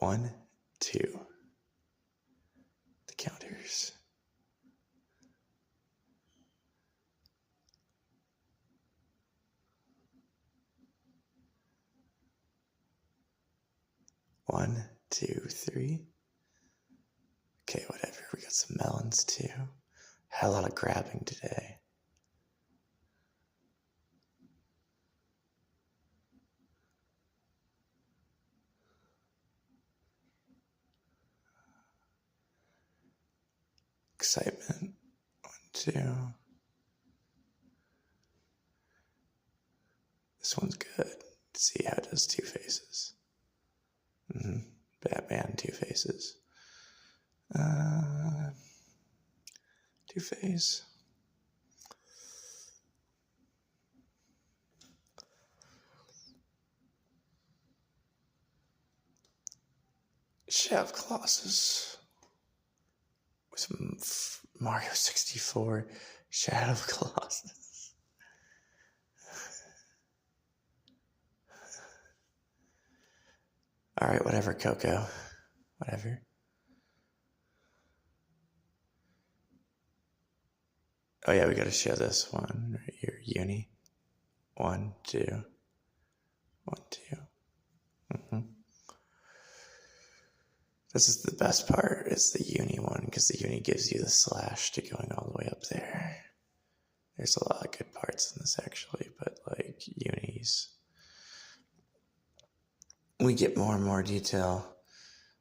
1, 2. The counters. One, 2, 3. Okay, whatever. We got some melons too. Had a lot of grabbing today. Excitement. 1, 2. This one's good. See how it does two faces. Batman, two faces. Two face. Shadow of Colossus. With Mario 64. Shadow of Colossus. Alright, whatever, Coco. Whatever. Oh yeah, we gotta show this one right here. Uni. 1, 2. 1, 2. This is the best part. It's the uni one, because the uni gives you the slash to going all the way up there. There's a lot of good parts in this actually, but like unis, we get more and more detail.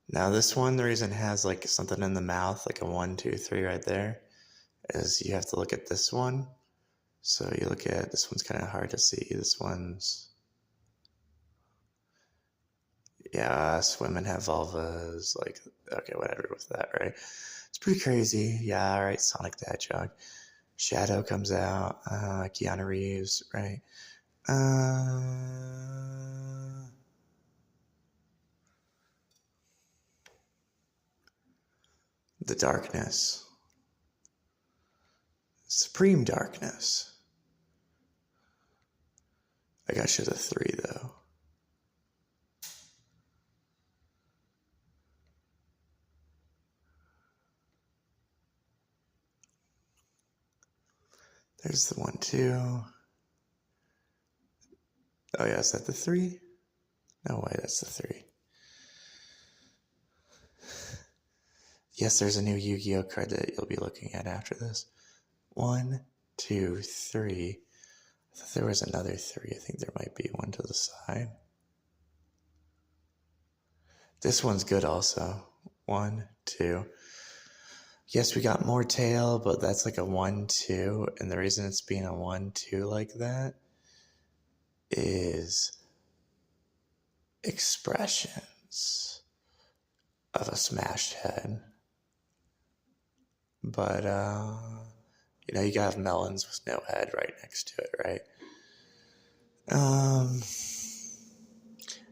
Now this one, the reason it has like something in the mouth, like a 1, 2, 3 right there, is you have to look at this one. So you look at this one's kind of hard to see. This one's, yeah, us women have vulvas. Like, okay, whatever with that, right? It's pretty crazy. Yeah, all right, Sonic the Hedgehog. Shadow comes out. Keanu Reeves, right? The darkness. Supreme darkness. I gotta show the 3 though. There's the 1, 2. Oh yeah, is that the 3? No way, that's the 3. Yes, there's a new Yu-Gi-Oh card that you'll be looking at after this. 1, 2, 3. I thought there was another 3. I think there might be one to the side. This one's good also. 1, 2. Yes, we got more tail, but that's like a 1, 2. And the reason it's being a 1, 2 like that is expressions of a smashed head. But, you know, you gotta have melons with no head right next to it, right?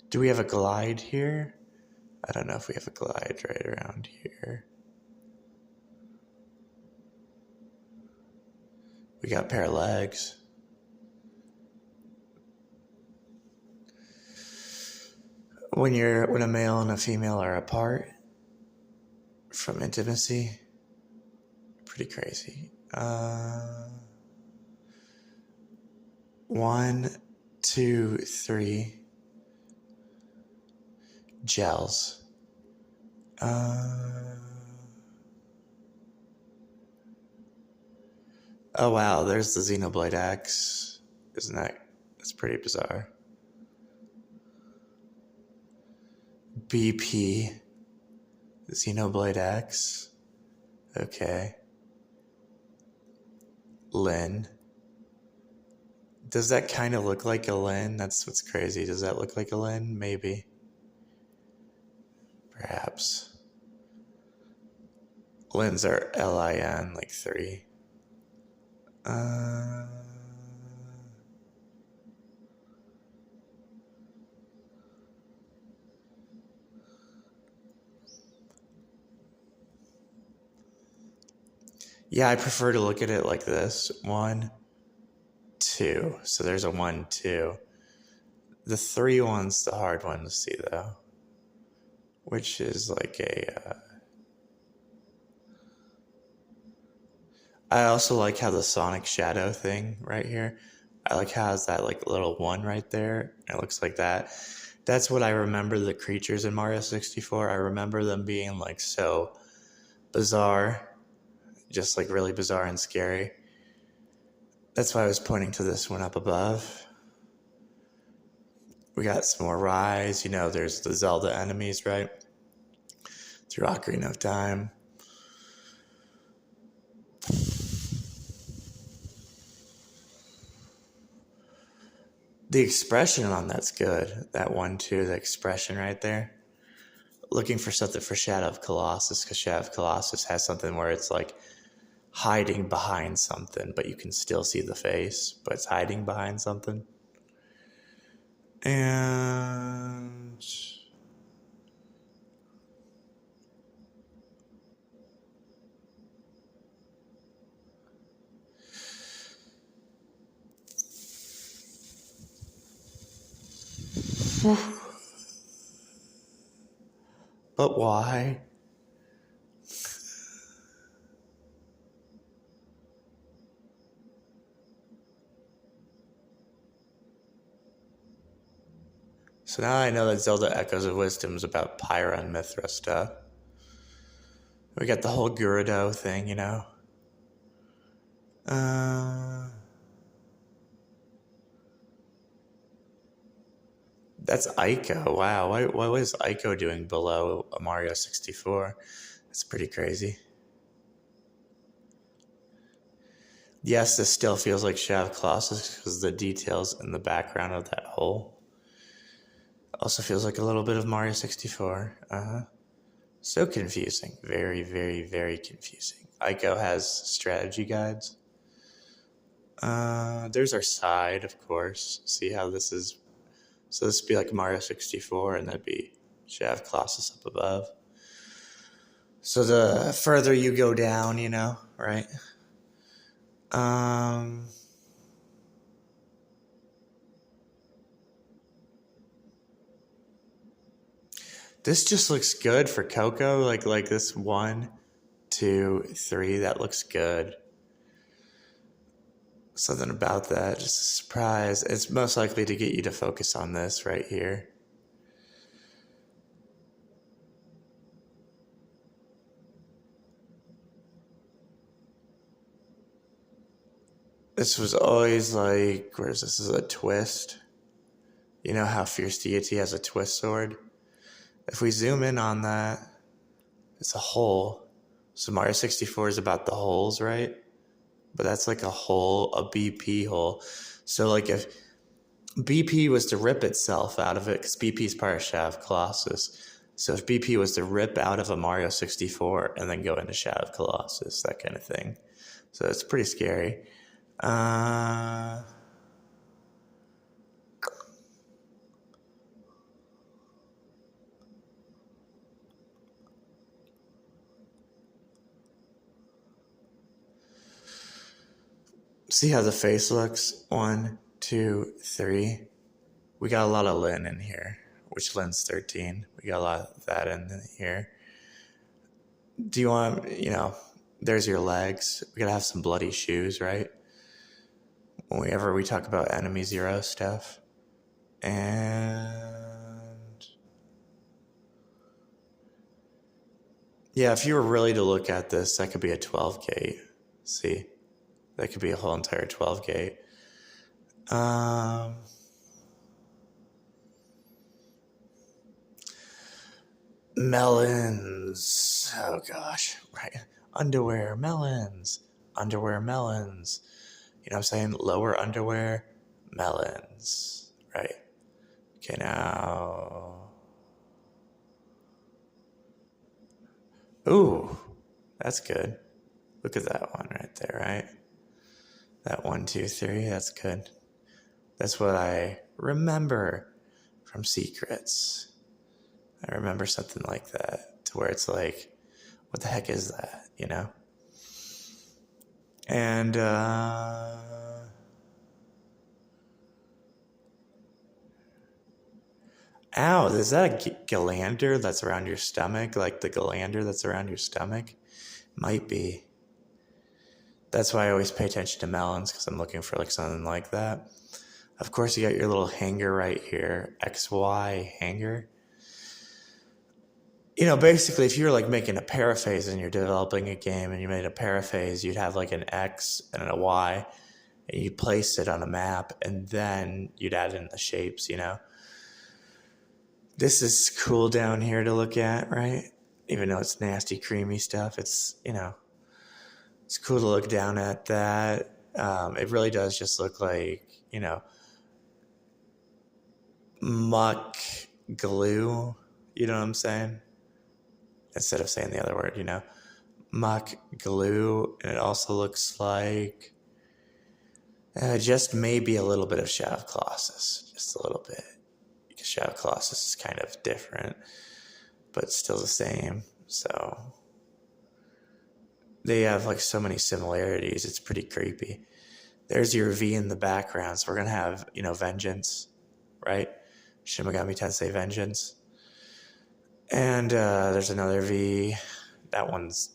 Do we have a glide here? I don't know if we have a glide right around here. We got a pair of legs. When a male and a female are apart from intimacy, pretty crazy. 1, 2, 3. Gels. Oh wow, there's the Xenoblade X. That's pretty bizarre. BP. Xenoblade X. Okay. Lyn. Does that kind of look like a Lyn? That's what's crazy. Does that look like a Lyn? Maybe. Perhaps. Lyns are Lin, like 3. Yeah, I prefer to look at it like this. 1, 2. So there's a 1, 2. The 3 one's the hard one to see though. which is like a... I also like how the Sonic Shadow thing right here, I like how it's that like little one right there. It looks like that. That's what I remember the creatures in Mario 64. I remember them being like so bizarre, just like really bizarre and scary. That's why I was pointing to this one up above. We got some more Rise. You know, there's the Zelda enemies, right? Through Ocarina of Time. The expression on that's good. That one, too, the expression right there. Looking for something for Shadow of Colossus, because Shadow of Colossus has something where it's like hiding behind something, but you can still see the face, but it's hiding behind something. And but why? So now I know that Zelda Echoes of Wisdom is about Pyra and Mithra stuff. We got the whole Gerudo thing, you know. That's Ico. Wow, what was Ico doing below a Mario 64? That's pretty crazy. Yes, this still feels like Shadow of Colossus because the details in the background of that hole also feels like a little bit of Mario 64. So confusing. Very, very, very confusing. Ico has strategy guides. There's our side, of course. See how this is. So this would be like Mario 64, and that'd be Shadow of Colossus up above. So the further you go down, you know, right? This just looks good for Coco. Like this 1, 2, 3. That looks good. Something about that, just a surprise. It's most likely to get you to focus on this right here. This was always like, where's this? Is a twist. You know how Fierce Deity has a twist sword? If we zoom in on that, it's a hole. So Mario 64 is about the holes, right? But that's like a hole, a BP hole. So like if BP was to rip itself out of it, because BP is part of Shadow of Colossus. So if BP was to rip out of a Mario 64 and then go into Shadow of Colossus, that kind of thing. So it's pretty scary. See how the face looks? 1, 2, 3. We got a lot of Lin in here, which Lin's 13. We got a lot of that in here. Do you want, you know, there's your legs. We gotta have some bloody shoes, right? Whenever we talk about Enemy Zero stuff. And yeah, if you were really to look at this, that could be a 12 gate. See? That could be a whole entire 12 gate. Melons. Oh gosh. Right. Underwear, melons. Underwear, melons. You know what I'm saying? Lower underwear, melons. Right. Okay, now. Ooh, that's good. Look at that one right there, right? That 1, 2, 3, that's good. That's what I remember from Secrets. I remember something like that, to where it's like, what the heck is that, you know? And, Ow, is that a galander that's around your stomach? Like the galander that's around your stomach? Might be. That's why I always pay attention to melons, because I'm looking for like something like that. Of course, you got your little hanger right here, XY hanger. You know, basically, if you're like making a paraphase and you're developing a game and you made a paraphase, you'd have like an X and a Y, and you place it on a map, and then you'd add in the shapes, you know. This is cool down here to look at, right? Even though it's nasty, creamy stuff, it's, you know, it's cool to look down at that. It really does just look like, you know, muck glue. You know what I'm saying? Instead of saying the other word, you know, muck glue. And it also looks like just maybe a little bit of Shadow of Colossus, just a little bit. Because Shadow of Colossus is kind of different, but still the same. So they have like so many similarities. It's pretty creepy. There's your V in the background. So we're going to have, you know, Vengeance, right? Shin Megami Tensei Vengeance. And there's another V. That one's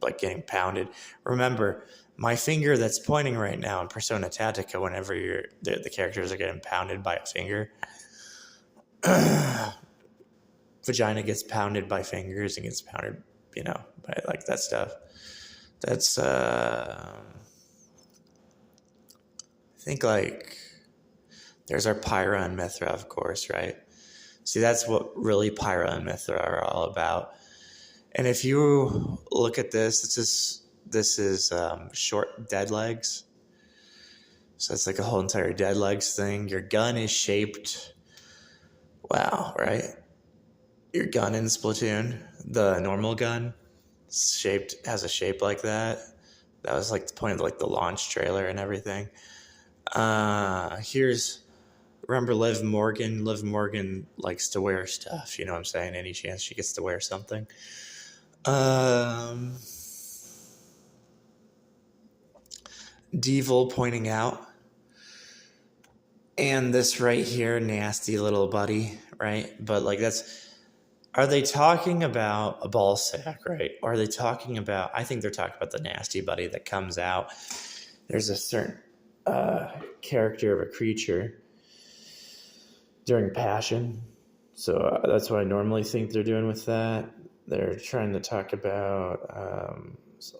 like getting pounded. Remember, my finger that's pointing right now in Persona Tactica, whenever the characters are getting pounded by a finger, vagina gets pounded by fingers and gets pounded, you know, by like that stuff. That's, I think like, there's our Pyra and Mithra, of course, right? See, that's what really Pyra and Mithra are all about. And if you look at this is short dead legs. So it's like a whole entire dead legs thing. Your gun is shaped, wow, right? Your gun in Splatoon, the normal gun, has a shape like that. That was like the point of like the launch trailer and everything. Remember Liv Morgan? Liv Morgan likes to wear stuff, you know what I'm saying? Any chance she gets to wear something. Devil pointing out. And this right here, nasty little buddy, right? But like are they talking about a ball sack, right? Or are they talking about, I think they're talking about the nasty buddy that comes out. There's a certain character of a creature during Passion. So that's what I normally think they're doing with that. They're trying to talk about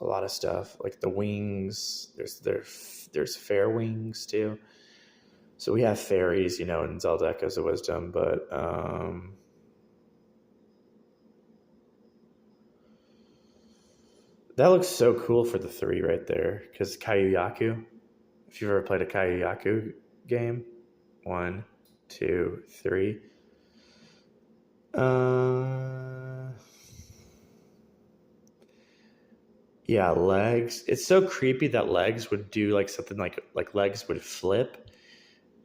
a lot of stuff, like the wings. There's fair wings too. So we have fairies, you know, in Zelda Echoes of Wisdom, but that looks so cool for the 3 right there, because Kayuyaku, if you've ever played a Kayuyaku game, 1, 2, 3. Yeah, legs. It's so creepy that legs would do like something like legs would flip,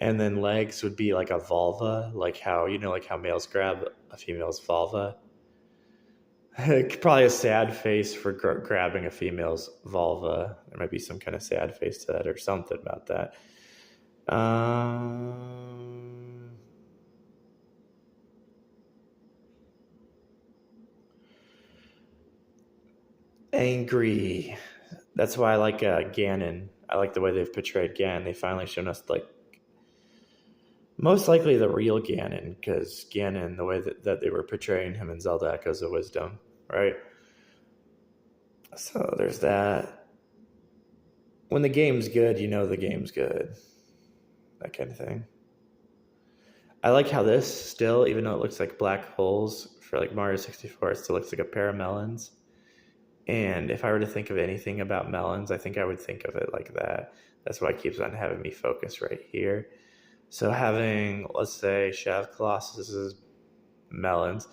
and then legs would be like a vulva, like how, you know, like how males grab a female's vulva. Probably a sad face for grabbing a female's vulva. There might be some kind of sad face to that or something about that. Angry. That's why I like Ganon. I like the way they've portrayed Ganon. They finally shown us like most likely the real Ganon, because Ganon, the way that they were portraying him in Zelda Echoes of Wisdom, right? So there's that. When the game's good, you know the game's good. That kind of thing. I like how this still, even though it looks like black holes for like Mario 64, it still looks like a pair of melons. And if I were to think of anything about melons, I think I would think of it like that. That's why it keeps on having me focus right here. So having, let's say, Shadow of Colossus' melons,